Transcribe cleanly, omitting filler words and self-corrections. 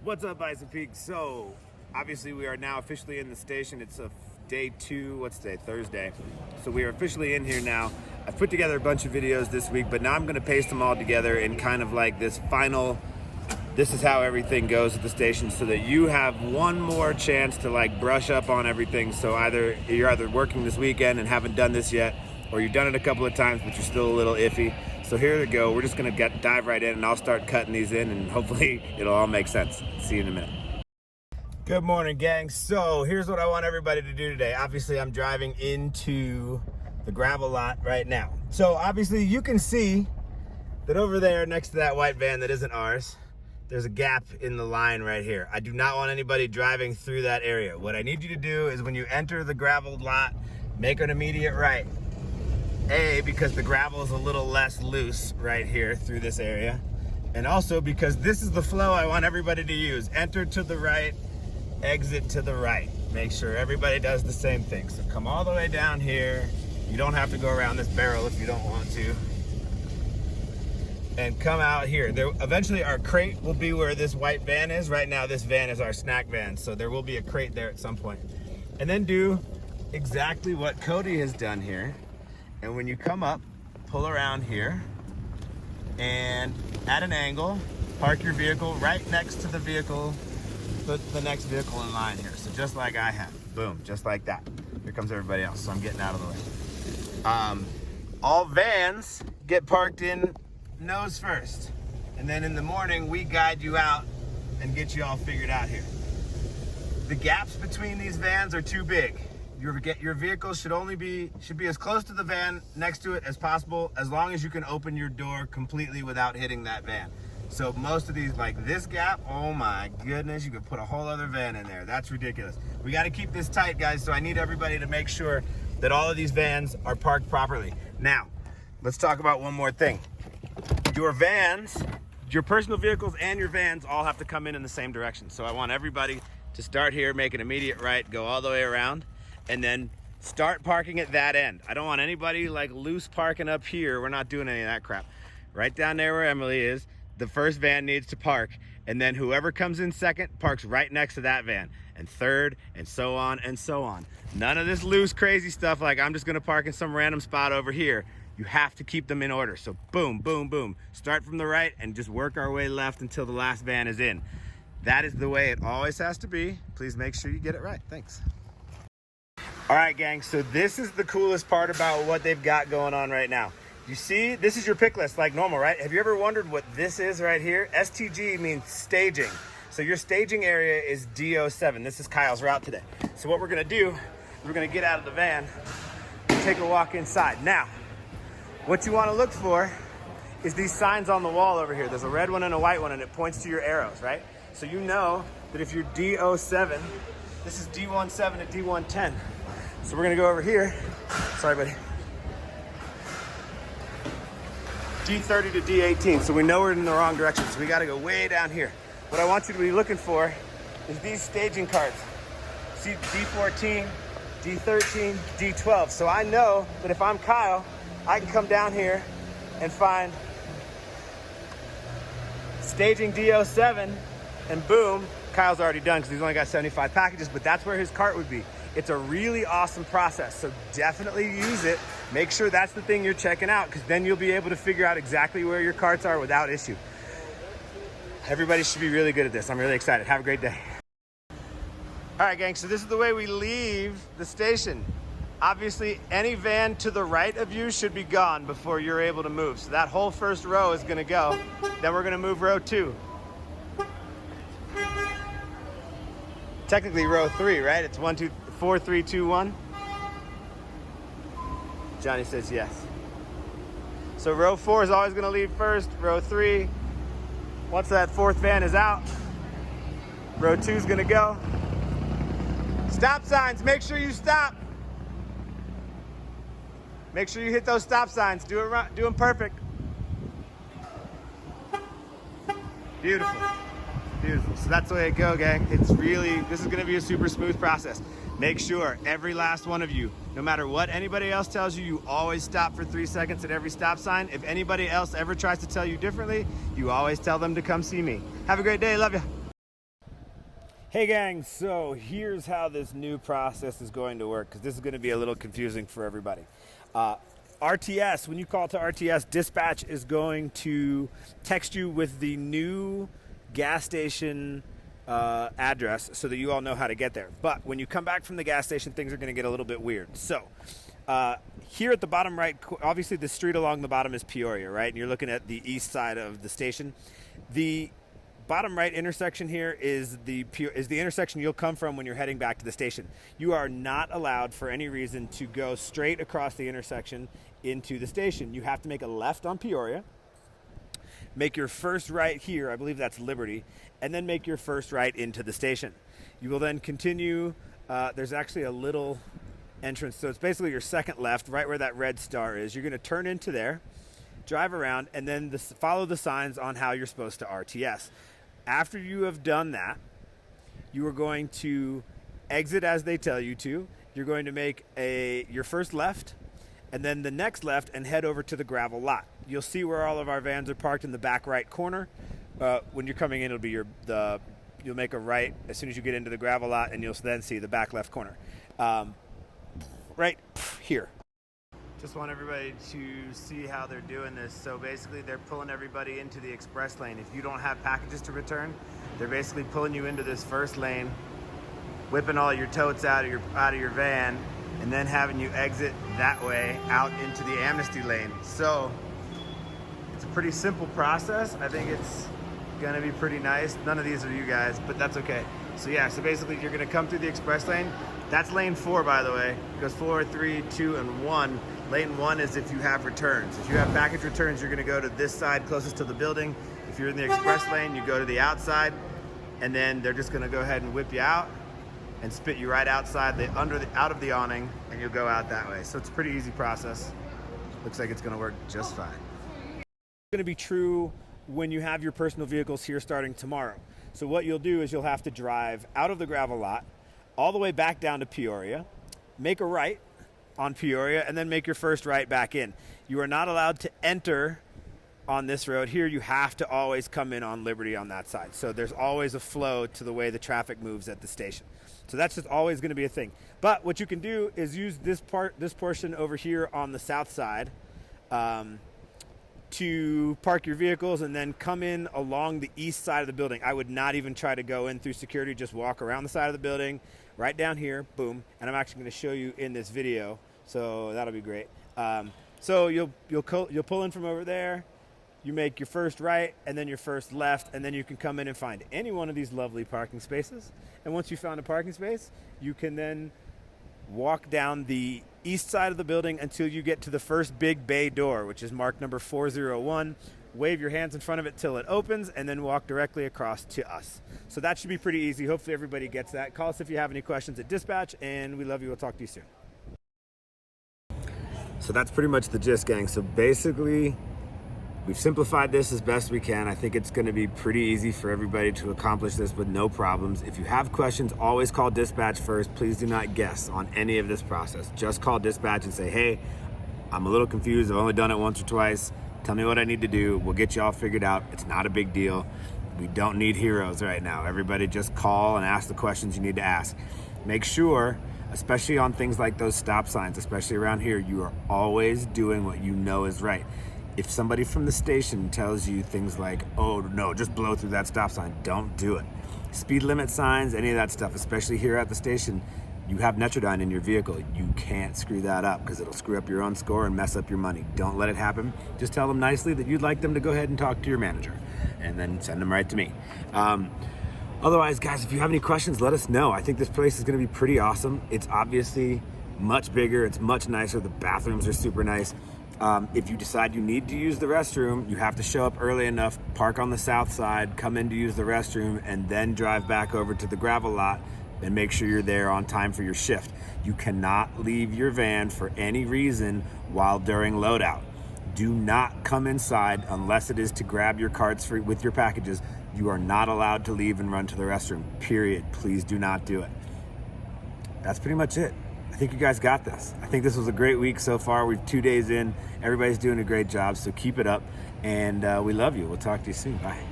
What's up, Bison Peak? So, obviously we are now officially in the station. It's a day 2, what's today? Thursday. So we are officially in here now. I've put together a bunch of videos this week, but now I'm gonna paste them all together in kind of like this final, this is how everything goes at the station, so that you have one more chance to like brush up on everything. So you're either working this weekend and haven't done this yet, or you've done it a couple of times, but you're still a little iffy. So here we go. We're just gonna dive right in, and I'll start cutting these in, and hopefully it'll all make sense. See you in a minute. Good morning, gang. So here's what I want everybody to do today. Obviously, I'm driving into the gravel lot right now. So obviously you can see that over there next to that white van that isn't ours, there's a gap in the line right here. I do not want anybody driving through that area. What I need you to do is when you enter the gravel lot, make an immediate right. Because the gravel is a little less loose right here through this area. And also because this is the flow I want everybody to use. Enter to the right, exit to the right. Make sure everybody does the same thing. So come all the way down here. You don't have to go around this barrel if you don't want to. And come out here. Eventually our crate will be where this white van is. Right now this van is our snack van, so there will be a crate there at some point. And then do exactly what Cody has done here. And when you come up, pull around here, and at an angle, park your vehicle right next to the vehicle, the next vehicle in line here. So just like I have, boom, just like that. Here comes everybody else, so I'm getting out of the way. All vans get parked in nose first. And then in the morning, we guide you out and get you all figured out here. The gaps between these vans are too big. Your vehicle should be as close to the van next to it as possible, as long as you can open your door completely without hitting that van. So most of these, like this gap, oh my goodness, you could put a whole other van in there. That's ridiculous. We got to keep this tight, guys, so I need everybody to make sure that all of these vans are parked properly. Now, let's talk about one more thing. Your vans, your personal vehicles and your vans all have to come in the same direction. So I want everybody to start here, make an immediate right, go all the way around, and then start parking at that end. I don't want anybody like loose parking up here. We're not doing any of that crap. Right down there where Emily is, the first van needs to park, and then whoever comes in second parks right next to that van, and third, and so on and so on. None of this loose crazy stuff like I'm just gonna park in some random spot over here. You have to keep them in order. So boom, boom, boom. Start from the right and just work our way left until the last van is in. That is the way it always has to be. Please make sure you get it right. Thanks. All right, gang, so this is the coolest part about what they've got going on right now. You see, this is your pick list like normal, right? Have you ever wondered what this is right here? STG means staging. So your staging area is DO7. This is Kyle's route today. So what we're gonna do, we're gonna get out of the van and take a walk inside. Now, what you wanna look for is these signs on the wall over here. There's a red one and a white one, and it points to your arrows, right? So you know that if you're DO7, this is D17 to D110. So we're gonna go over here. Sorry, buddy. D30 to D18. So we know we're in the wrong direction. So we gotta go way down here. What I want you to be looking for is these staging cards. See D14, D13, D12. So I know that if I'm Kyle, I can come down here and find staging DO7, and boom, Kyle's already done because he's only got 75 packages, but that's where his cart would be. It's a really awesome process, so definitely use it. Make sure that's the thing you're checking out, because then you'll be able to figure out exactly where your carts are without issue. Everybody should be really good at this. I'm really excited. Have a great day. All right, gang, so this is the way we leave the station. Obviously, any van to the right of you should be gone before you're able to move. So that whole first row is gonna go. Then we're gonna move row 2. Technically row 3, right? It's 1, 2, 4, 3, 2, 1. Johnny says yes. So row 4 is always gonna leave first. Row 3, once that fourth van is out, row 2 is gonna go. Stop signs, make sure you stop. Make sure you hit those stop signs. Do them perfect. Beautiful. Beautiful. So that's the way it go, gang. This is gonna be a super smooth process. Make sure every last one of you, no matter what anybody else tells you, you always stop for 3 seconds at every stop sign. If anybody else ever tries to tell you differently, you always tell them to come see me. Have a great day. Love you. Hey gang, so here's how this new process is going to work, because this is going to be a little confusing for everybody. RTS, when you call to RTS, dispatch is going to text you with the new gas station address so that you all know how to get there. But when you come back from the gas station, things are going to get a little bit weird. So here at the bottom right, obviously the street along the bottom is Peoria, right? And you're looking at the east side of the station. The bottom right intersection here is the intersection you'll come from when you're heading back to the station. You are not allowed for any reason to go straight across the intersection into the station. You have to make a left on Peoria, make your first right here, I believe that's Liberty, and then make your first right into the station. You will then continue, there's actually a little entrance, so it's basically your second left, right where that red star is. You're going to turn into there, drive around, and then follow the signs on how you're supposed to RTS. After you have done that, you are going to exit as they tell you to. You're going to make your first left, and then the next left, and head over to the gravel lot. You'll see where all of our vans are parked in the back right corner. When you're coming in, it'll be you'll make a right as soon as you get into the gravel lot, and you'll then see the back left corner. Right here. Just want everybody to see how they're doing this. So basically they're pulling everybody into the express lane. If you don't have packages to return, they're basically pulling you into this first lane, whipping all your totes out of your van, and then having you exit that way out into the amnesty lane. So it's a pretty simple process. I think it's gonna be pretty nice. None of these are you guys, but that's okay. So yeah, so basically you're gonna come through the express lane. That's lane 4, by the way. It goes 4, 3, 2, and 1. Lane 1 is if you have returns. If you have package returns, you're gonna go to this side closest to the building. If you're in the express lane, you go to the outside, and then they're just gonna go ahead and whip you out and spit you right outside, out of the awning, and you'll go out that way. So it's a pretty easy process. Looks like it's gonna work just fine. It's gonna be true when you have your personal vehicles here starting tomorrow. So what you'll do is you'll have to drive out of the gravel lot, all the way back down to Peoria, make a right on Peoria, and then make your first right back in. You are not allowed to enter on this road here. You have to always come in on Liberty on that side. So there's always a flow to the way the traffic moves at the station. So that's just always going to be a thing. But what you can do is use this portion over here on the south side to park your vehicles and then come in along the east side of the building. I would not even try to go in through security. Just walk around the side of the building, right down here, boom. And I'm actually going to show you in this video, so that'll be great. So you'll pull in from over there. You make your first right and then your first left, and then you can come in and find any one of these lovely parking spaces. And once you found a parking space, you can then walk down the east side of the building until you get to the first big bay door, which is marked number 401. Wave your hands in front of it till it opens, and then walk directly across to us. So that should be pretty easy. Hopefully everybody gets that. Call us if you have any questions at dispatch, and we love you. We'll talk to you soon. So that's pretty much the gist, gang. So basically, we've simplified this as best we can. I think it's going to be pretty easy for everybody to accomplish this with no problems. If you have questions, always call dispatch first. Please do not guess on any of this process. Just call dispatch and say, hey, I'm a little confused. I've only done it once or twice. Tell me what I need to do. We'll get you all figured out. It's not a big deal. We don't need heroes right now. Everybody just call and ask the questions you need to ask. Make sure, especially on things like those stop signs, especially around here, you are always doing what you know is right. If somebody from the station tells you things like, oh no, just blow through that stop sign, don't do it. Speed limit signs, any of that stuff, especially here at the station, you have Netrodyne in your vehicle. You can't screw that up because it'll screw up your own score and mess up your money. Don't let it happen. Just tell them nicely that you'd like them to go ahead and talk to your manager, and then send them right to me. Otherwise, guys, if you have any questions, let us know. I think this place is gonna be pretty awesome. It's obviously much bigger, it's much nicer. The bathrooms are super nice. If you decide you need to use the restroom, you have to show up early enough, park on the south side, come in to use the restroom, and then drive back over to the gravel lot and make sure you're there on time for your shift. You cannot leave your van for any reason while during loadout. Do not come inside unless it is to grab your carts with your packages. You are not allowed to leave and run to the restroom, period. Please do not do it. That's pretty much it. I think you guys got this. I think this was a great week so far. We're 2 days in. Everybody's doing a great job, so keep it up. And we love you. We'll talk to you soon. Bye.